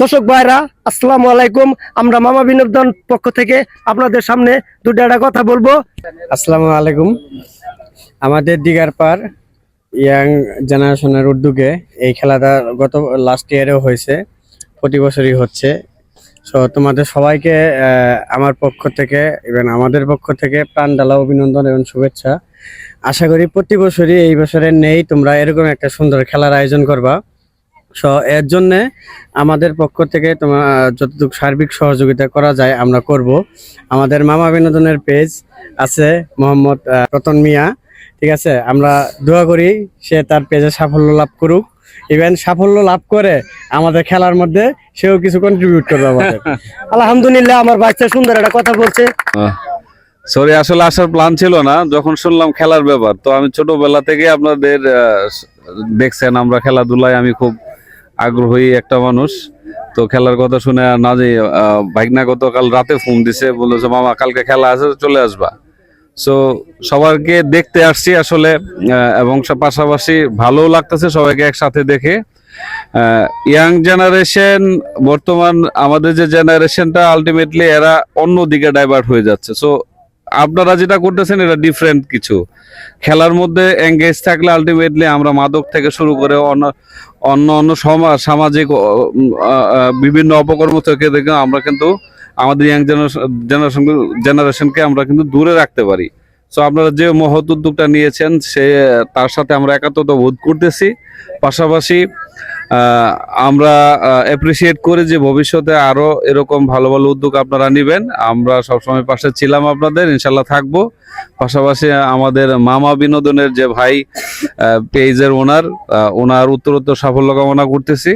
দর্শক ভাইরা আসসালামু আলাইকুম। আমরা মামা বিনোদন পক্ষ থেকে আপনাদের সামনে দুটা কথা বলবো। আসসালামু আলাইকুম। আমাদের দিগার পার ইয়াং জেনারেশনের উদ্যোগে এই খেলাটা গত লাস্ট ইয়ারেও হয়েছে, প্রতি বছরই হচ্ছে। সো তোমাদের সবাইকে আমার পক্ষ থেকে এবং আমাদের পক্ষ থেকে প্রাণ ঢালা অভিনন্দন এবং শুভেচ্ছা। আশা করি প্রতি বছরই এই বছরের নেই তোমরা এরকম একটা সুন্দর খেলার আয়োজন করবা। সো এর জন্যে আমাদের পক্ষ থেকে তোমার যতটুকু সার্বিক সহযোগিতা করা যায় আমরা করব। আমাদের মামা বিনোদনের পেজ আছে মোহাম্মদ রতন মিয়া, ঠিক আছে? আমরা দোয়া করি সে তার পেজে সাফল্য লাভ করুক, ইভেন সাফল্য লাভ করে আমাদের খেলার মধ্যে সেও কিছু কন্ট্রিবিউট করবে আমাদের। আলহামদুলিল্লাহ, আমার বাচ্চা সুন্দর একটা কথা বলছে। সরি, আসলে আসার প্ল্যান ছিল না। যখন শুনলাম খেলার ব্যাপার, তো আমি ছোটবেলা থেকে আপনাদের দেখছেন আমরা খেলাধুলায় আমি খুব আগ্রহী একটা মানুষ। তো খেলার কথা শুনে না যে ভাইগনা গতকাল রাতে ফোন দিছে, বলেছে মামা কালকে খেলা আছে চলে আসবা। সো সবাইকে দেখতে আসছি আসলে, এবং পাশাপাশি ভালোও লাগতেছে সবাইকে একসাথে দেখে। ইয়াং জেনারেশন, বর্তমান আমাদের যে জেনারেশনটা আলটিমেটলি এরা অন্য দিকে ডাইভার্ট হয়ে যাচ্ছে। সো আপনারা যেটা করতেছেন এটা ডিফারেন্ট কিছু। খেলার মধ্যে এঙ্গেজ থাকলে আলটিমেটলি আমরা মাদক থেকে শুরু করে অন্য সামাজিক বিভিন্ন অপকর্ম থেকে দেখে আমরা কিন্তু আমাদের ইয়াং জেনারেশনকে আমরা কিন্তু দূরে রাখতে পারি। সো আপনারা যে মহৎ উদ্যোগটা নিয়েছেন তার সাথে আমরা একাত্মতা বোধ করতেছি। পাশাপাশি আমরা অ্যাপ্রিসিয়েট করি যে ভবিষ্যতে আরো এরকম ভালো ভালো উদ্যোগ আপনারা নেবেন। আমরা সবসময় পাশে ছিলাম আপনাদের, ইনশাল্লাহ থাকবো। পাশাপাশি আমাদের মামা বিনোদনের যে ভাই পেজের ওনার উত্তরোত্তর সাফল্য কামনা করতেছি।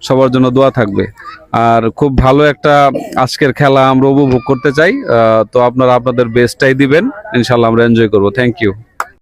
সবার জন্য দোয়া থাকবে। আর খুব ভালো একটা আজকের খেলা আমরা উপভোগ করতে চাই। তো আপনারা আপনাদের বেস্টটাই দিবেন, ইনশাল্লাহ আমরা এনজয় করবো। Thank you.